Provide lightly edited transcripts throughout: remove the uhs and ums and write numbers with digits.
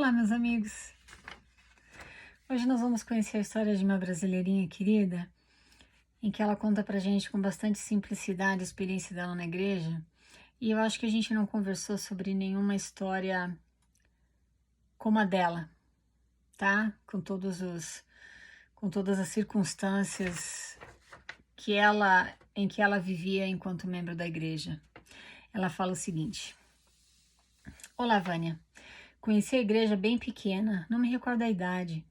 Olá, meus amigos! Hoje nós vamos conhecer a história de uma brasileirinha querida, em que ela conta pra gente com bastante simplicidade a experiência dela na igreja. E eu acho que a gente não conversou sobre nenhuma história como a dela, tá? Com todas as circunstâncias em que ela vivia enquanto membro da igreja. Ela fala o seguinte: Olá, Vânia. Conheci a igreja bem pequena, não me recordo a idade.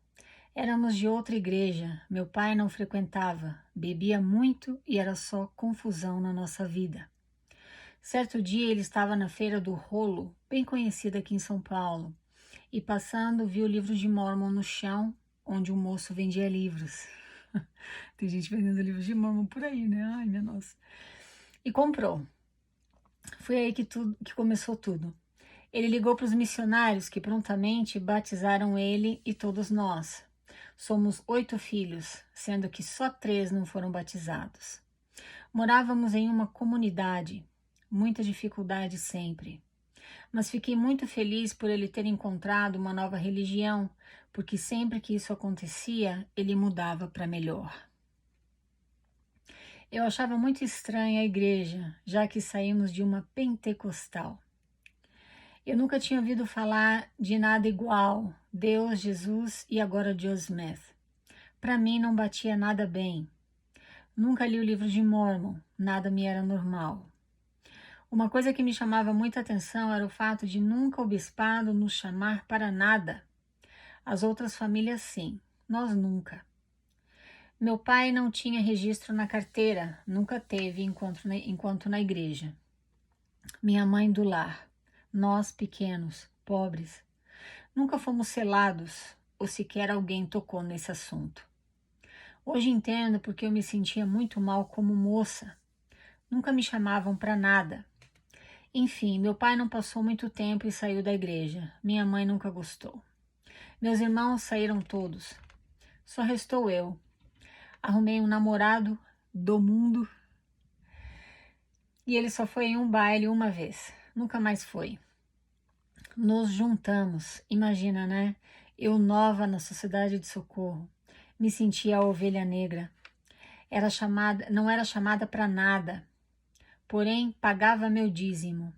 Éramos de outra igreja, meu pai não frequentava, bebia muito e era só confusão na nossa vida. Certo dia ele estava na Feira do Rolo, bem conhecida aqui em São Paulo, e passando viu o livro de Mórmon no chão, onde um moço vendia livros. Tem gente vendendo livros de Mórmon por aí, né? Ai, minha nossa. E comprou. Foi aí que começou tudo. Ele ligou para os missionários que prontamente batizaram ele e todos nós. Somos 8 filhos, sendo que só 3 não foram batizados. Morávamos em uma comunidade, muita dificuldade sempre. Mas fiquei muito feliz por ele ter encontrado uma nova religião, porque sempre que isso acontecia, ele mudava para melhor. Eu achava muito estranha a igreja, já que saímos de uma pentecostal. Eu nunca tinha ouvido falar de nada igual, Deus, Jesus e agora Joe Smith. Para mim não batia nada bem. Nunca li o livro de Mórmon, nada me era normal. Uma coisa que me chamava muita atenção era o fato de nunca o bispado nos chamar para nada. As outras famílias sim, nós nunca. Meu pai não tinha registro na carteira, nunca teve enquanto na igreja. Minha mãe do lar, nós pequenos, pobres. Nunca fomos selados, ou sequer alguém tocou nesse assunto. Hoje entendo porque eu me sentia muito mal como moça. Nunca me chamavam para nada. Enfim, meu pai não passou muito tempo e saiu da igreja. Minha mãe nunca gostou. Meus irmãos saíram todos. Só restou eu. Arrumei um namorado do mundo e ele só foi em um baile uma vez. Nunca mais foi. Nos juntamos. Imagina, né? Eu nova na sociedade de socorro. Me sentia a ovelha negra. Não era chamada para nada. Porém, pagava meu dízimo.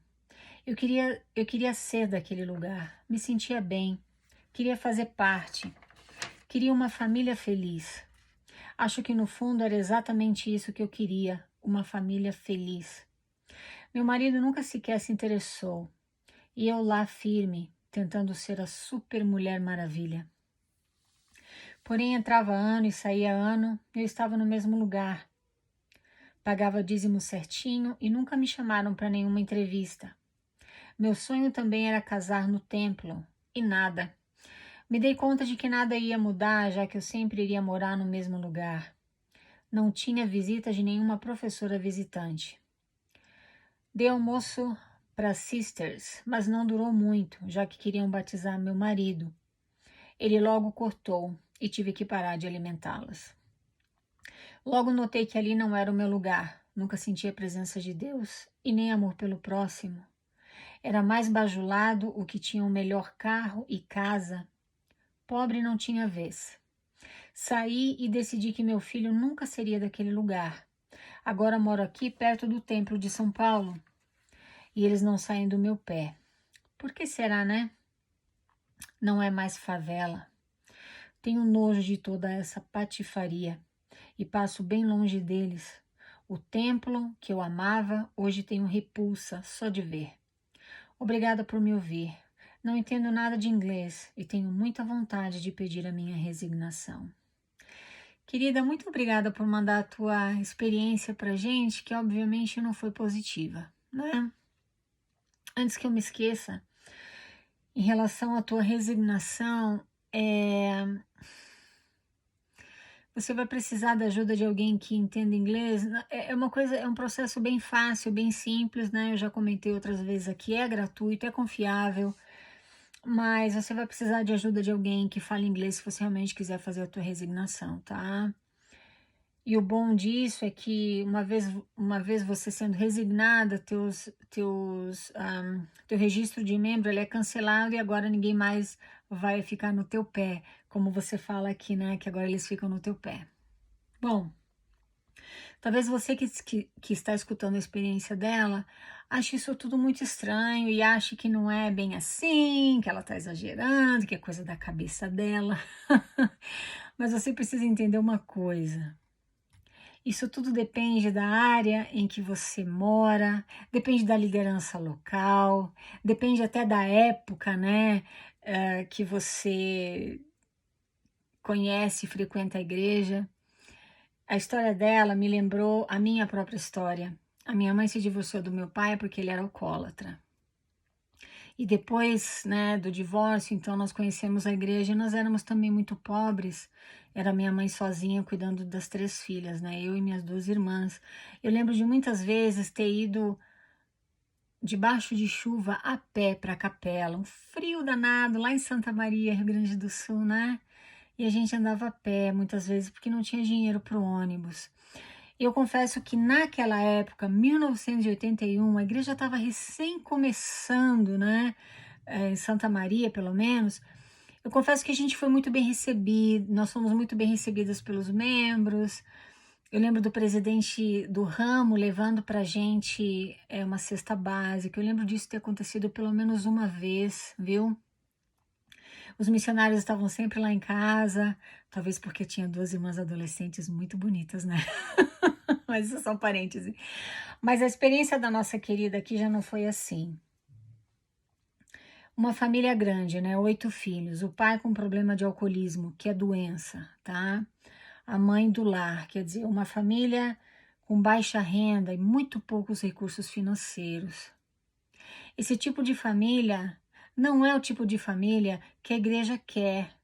Eu queria ser daquele lugar. Me sentia bem. Queria fazer parte. Queria uma família feliz. Acho que no fundo era exatamente isso que eu queria, uma família feliz. Meu marido nunca sequer se interessou. E eu lá firme, tentando ser a super mulher maravilha. Porém, entrava ano e saía ano, eu estava no mesmo lugar. Pagava dízimo certinho e nunca me chamaram para nenhuma entrevista. Meu sonho também era casar no templo, e nada. Me dei conta de que nada ia mudar, já que eu sempre iria morar no mesmo lugar. Não tinha visita de nenhuma professora visitante. Dei almoço para sisters, mas não durou muito, já que queriam batizar meu marido. Ele logo cortou e tive que parar de alimentá-las. Logo notei que ali não era o meu lugar. Nunca senti a presença de Deus e nem amor pelo próximo. Era mais bajulado o que tinha o melhor carro e casa. Pobre não tinha vez. Saí e decidi que meu filho nunca seria daquele lugar. Agora moro aqui perto do templo de São Paulo e eles não saem do meu pé. Por que será, né? Não é mais favela. Tenho nojo de toda essa patifaria e passo bem longe deles. O templo que eu amava hoje tenho repulsa só de ver. Obrigada por me ouvir. Não entendo nada de inglês e tenho muita vontade de pedir a minha resignação. Querida, muito obrigada por mandar a tua experiência pra gente, que obviamente não foi positiva, né? Antes que eu me esqueça, em relação à tua resignação, você vai precisar da ajuda de alguém que entenda inglês. É um processo bem fácil, bem simples, né? Eu já comentei outras vezes aqui, é gratuito, é confiável, mas você vai precisar de ajuda de alguém que fale inglês se você realmente quiser fazer a tua resignação, tá? E o bom disso é que uma vez você sendo resignada, teu registro de membro ele é cancelado e agora ninguém mais vai ficar no teu pé, como você fala aqui, né? Que agora eles ficam no teu pé. Bom, talvez você que está escutando a experiência dela ache isso tudo muito estranho e ache que não é bem assim, que ela está exagerando, que é coisa da cabeça dela. Mas você precisa entender uma coisa. Isso tudo depende da área em que você mora, depende da liderança local, depende até da época, né, que você conhece e frequenta a igreja. A história dela me lembrou a minha própria história. A minha mãe se divorciou do meu pai porque ele era alcoólatra. E depois, né, do divórcio, então nós conhecemos a igreja e nós éramos também muito pobres. Era minha mãe sozinha cuidando das 3 filhas, né, eu e minhas 2 irmãs. Eu lembro de muitas vezes ter ido debaixo de chuva a pé para a capela, um frio danado lá em Santa Maria, Rio Grande do Sul, né? E a gente andava a pé muitas vezes porque não tinha dinheiro para o ônibus. Eu confesso que naquela época, 1981, a igreja estava recém começando, né? Em Santa Maria, pelo menos. Eu confesso que a gente foi muito bem recebido, nós fomos muito bem recebidas pelos membros. Eu lembro do presidente do ramo levando para a gente uma cesta básica. Eu lembro disso ter acontecido pelo menos uma vez, viu? Os missionários estavam sempre lá em casa, talvez porque tinha 2 irmãs adolescentes muito bonitas, né? Mas isso são parênteses. Mas a experiência da nossa querida aqui já não foi assim. Uma família grande, né? 8 filhos. O pai com problema de alcoolismo, que é doença, tá? A mãe do lar, quer dizer, uma família com baixa renda e muito poucos recursos financeiros. Esse tipo de família não é o tipo de família que a igreja quer,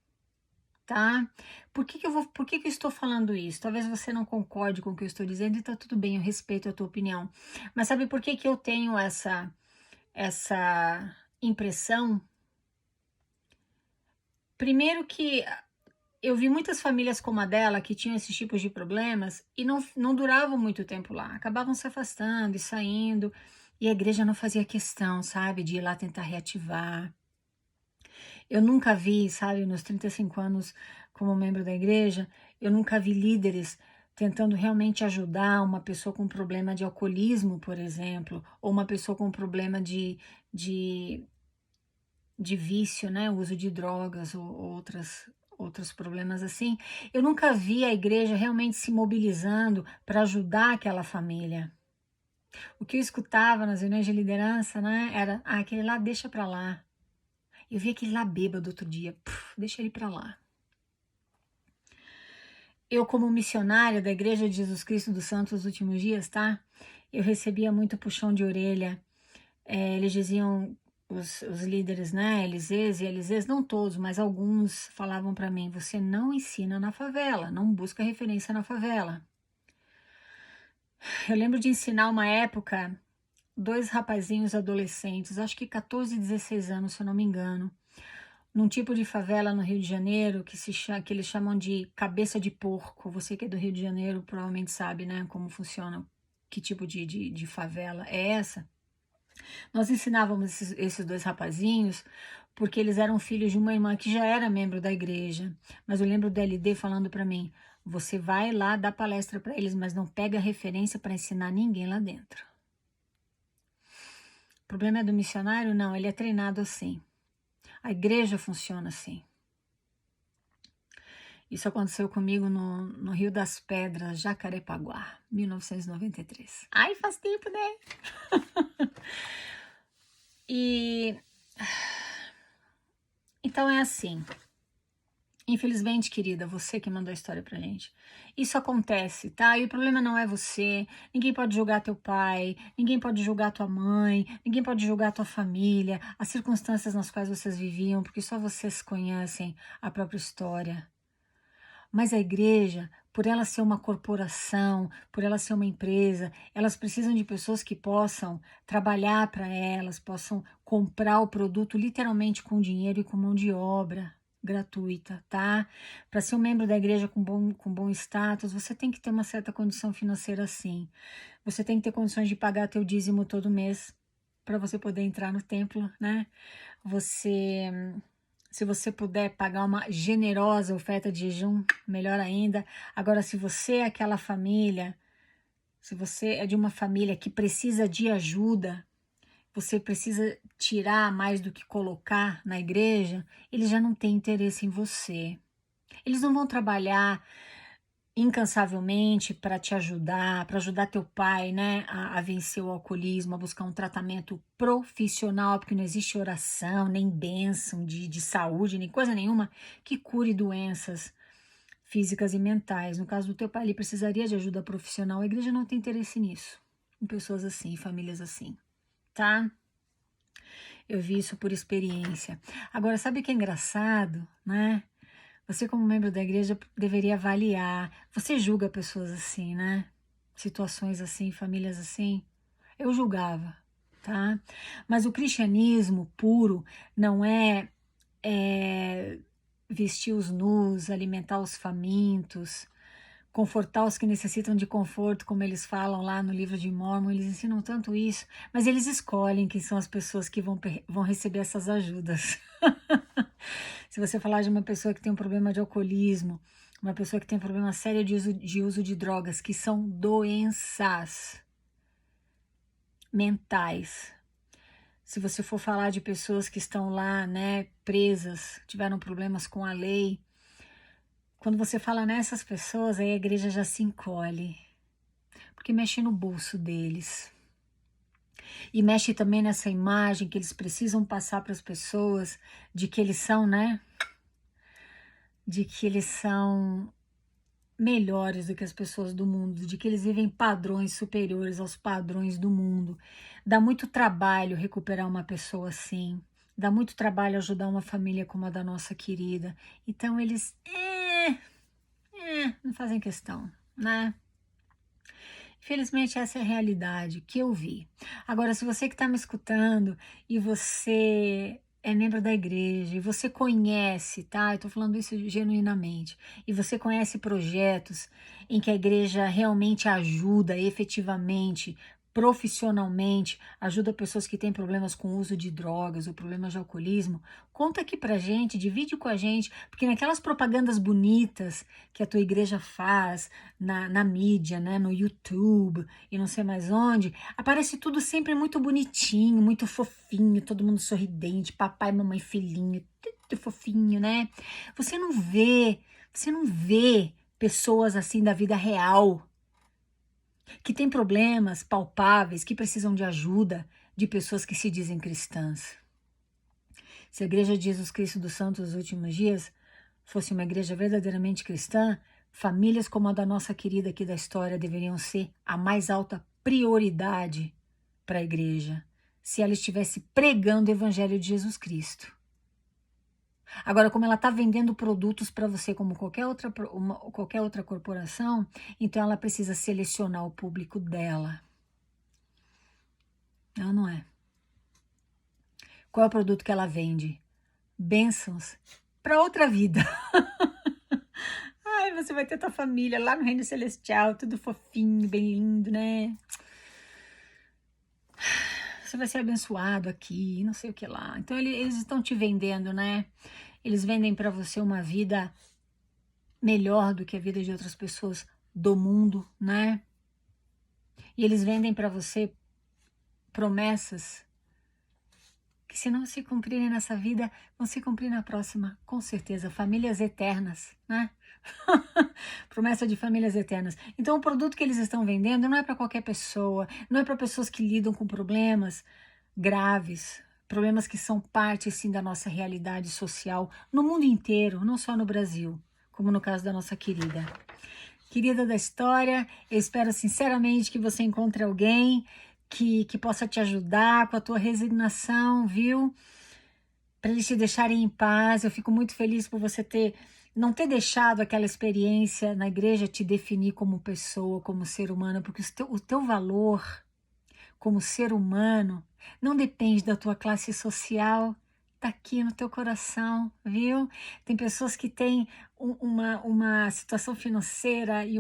tá? Por que que eu estou falando isso? Talvez você não concorde com o que eu estou dizendo e tá tudo bem, eu respeito a tua opinião. Mas sabe por que que eu tenho essa impressão? Primeiro que eu vi muitas famílias como a dela que tinham esses tipos de problemas e não duravam muito tempo lá, acabavam se afastando e saindo, e a igreja não fazia questão, sabe, de ir lá tentar reativar. Eu nunca vi, sabe, nos 35 anos como membro da igreja, eu nunca vi líderes tentando realmente ajudar uma pessoa com problema de alcoolismo, por exemplo, ou uma pessoa com problema de, de vício, né, uso de drogas ou outros problemas assim. Eu nunca vi a igreja realmente se mobilizando para ajudar aquela família. O que eu escutava nas reuniões de liderança, né, era, aquele lá deixa para lá. Eu vi aquele lá bêbado outro dia, deixa ele para lá. Eu, como missionária da Igreja de Jesus Cristo dos Santos dos Últimos Dias, tá? Eu recebia muito puxão de orelha. Eles diziam, os líderes, né? Elisês e Elisês, não todos, mas alguns falavam para mim: você não ensina na favela, não busca referência na favela. Eu lembro de ensinar uma época 2 rapazinhos adolescentes, acho que 14 e 16 anos, se eu não me engano, num tipo de favela no Rio de Janeiro que eles chamam de cabeça de porco. Você que é do Rio de Janeiro provavelmente sabe, né, como funciona, que tipo de favela é essa. Nós ensinávamos esses 2 rapazinhos porque eles eram filhos de uma irmã que já era membro da igreja. Mas eu lembro do LD falando para mim: você vai lá dar palestra para eles, mas não pega referência para ensinar ninguém lá dentro. O problema é do missionário? Não, ele é treinado assim. A igreja funciona assim. Isso aconteceu comigo no Rio das Pedras, Jacarepaguá, 1993. Ai, faz tempo, né? E então é assim. Infelizmente, querida, você que mandou a história pra gente. Isso acontece, tá? E o problema não é você. Ninguém pode julgar teu pai, ninguém pode julgar tua mãe, ninguém pode julgar tua família, as circunstâncias nas quais vocês viviam, porque só vocês conhecem a própria história. Mas a igreja, por ela ser uma corporação, por ela ser uma empresa, elas precisam de pessoas que possam trabalhar para elas, possam comprar o produto literalmente com dinheiro e com mão de obra. gratuita, tá? Para ser um membro da igreja com bom status, você tem que ter uma certa condição financeira, sim. Você tem que ter condições de pagar teu dízimo todo mês para você poder entrar no templo, né? Você, se você puder pagar uma generosa oferta de jejum, melhor ainda. Agora, se você é aquela família, se você é de uma família que precisa de ajuda, você precisa tirar mais do que colocar na igreja, eles já não têm interesse em você. Eles não vão trabalhar incansavelmente para te ajudar, para ajudar teu pai, né, a vencer o alcoolismo, a buscar um tratamento profissional, porque não existe oração, nem bênção de saúde, nem coisa nenhuma que cure doenças físicas e mentais. No caso do teu pai, ele precisaria de ajuda profissional. A igreja não tem interesse nisso, em pessoas assim, em famílias assim, tá? Eu vi isso por experiência. Agora, sabe o que é engraçado, né? Você, como membro da igreja, deveria avaliar. Você julga pessoas assim, né? Situações assim, famílias assim. Eu julgava, tá? Mas o cristianismo puro não é vestir os nus, alimentar os famintos, confortar os que necessitam de conforto, como eles falam lá no livro de Mórmon. Eles ensinam tanto isso, mas eles escolhem quem são as pessoas que vão receber essas ajudas. Se você falar de uma pessoa que tem um problema de alcoolismo, uma pessoa que tem um problema sério de uso de drogas, que são doenças mentais. Se você for falar de pessoas que estão lá, né, presas, tiveram problemas com a lei, quando você fala nessas pessoas, aí a igreja já se encolhe, porque mexe no bolso deles. E mexe também nessa imagem que eles precisam passar para as pessoas de que eles são, né? De que eles são melhores do que as pessoas do mundo, de que eles vivem padrões superiores aos padrões do mundo. Dá muito trabalho recuperar uma pessoa assim. Dá muito trabalho ajudar uma família como a da nossa querida. Então eles não fazem questão, né? Infelizmente, essa é a realidade que eu vi. Agora, se você que está me escutando e você é membro da igreja e você conhece, tá? Eu estou falando isso genuinamente. E você conhece projetos em que a igreja realmente ajuda efetivamente, profissionalmente, ajuda pessoas que têm problemas com o uso de drogas ou problemas de alcoolismo, conta aqui pra gente, divide com a gente, porque naquelas propagandas bonitas que a tua igreja faz, na mídia, né, no YouTube e não sei mais onde, aparece tudo sempre muito bonitinho, muito fofinho, todo mundo sorridente, papai, mamãe, filhinho, tudo fofinho, né? Você não vê pessoas assim da vida real, que têm problemas palpáveis, que precisam de ajuda de pessoas que se dizem cristãs. Se a Igreja de Jesus Cristo dos Santos dos Últimos Dias fosse uma igreja verdadeiramente cristã, famílias como a da nossa querida aqui da história deveriam ser a mais alta prioridade para a igreja, se ela estivesse pregando o evangelho de Jesus Cristo. Agora, como ela está vendendo produtos para você como qualquer outra corporação, então ela precisa selecionar o público dela. Não é. Qual é o produto que ela vende? Bênçãos para outra vida. Ai, você vai ter tua família lá no reino celestial, tudo fofinho, bem lindo, né? Você vai ser abençoado aqui, não sei o que lá. Então eles estão te vendendo, né? Eles vendem para você uma vida melhor do que a vida de outras pessoas do mundo, né? E eles vendem para você promessas que, se não se cumprirem nessa vida, vão se cumprir na próxima, com certeza. Famílias eternas, né? Promessa de famílias eternas. Então, o produto que eles estão vendendo não é para qualquer pessoa, não é para pessoas que lidam com problemas graves, problemas que são parte, sim, da nossa realidade social no mundo inteiro, não só no Brasil, como no caso da nossa querida. Querida da história, eu espero sinceramente que você encontre alguém que possa te ajudar com a tua resignação, viu? Para eles te deixarem em paz. Eu fico muito feliz por você não ter deixado aquela experiência na igreja te definir como pessoa, como ser humano, porque o teu valor como ser humano não depende da tua classe social tá aqui no teu coração, viu? Tem pessoas que têm uma situação financeira e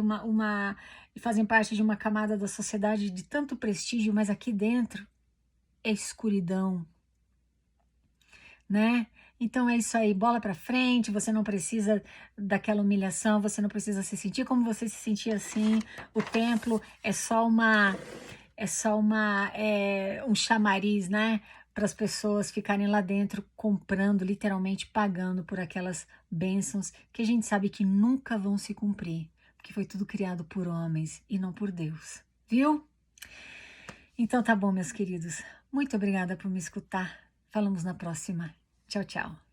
fazem parte de uma camada da sociedade de tanto prestígio, mas aqui dentro é escuridão, né? Então é isso aí, bola pra frente, você não precisa daquela humilhação, você não precisa se sentir como você se sentia assim. O templo é um chamariz, né? Para as pessoas ficarem lá dentro comprando, literalmente pagando por aquelas bênçãos que a gente sabe que nunca vão se cumprir, porque foi tudo criado por homens e não por Deus, viu? Então tá bom, meus queridos. Muito obrigada por me escutar. Falamos na próxima. Tchau, tchau.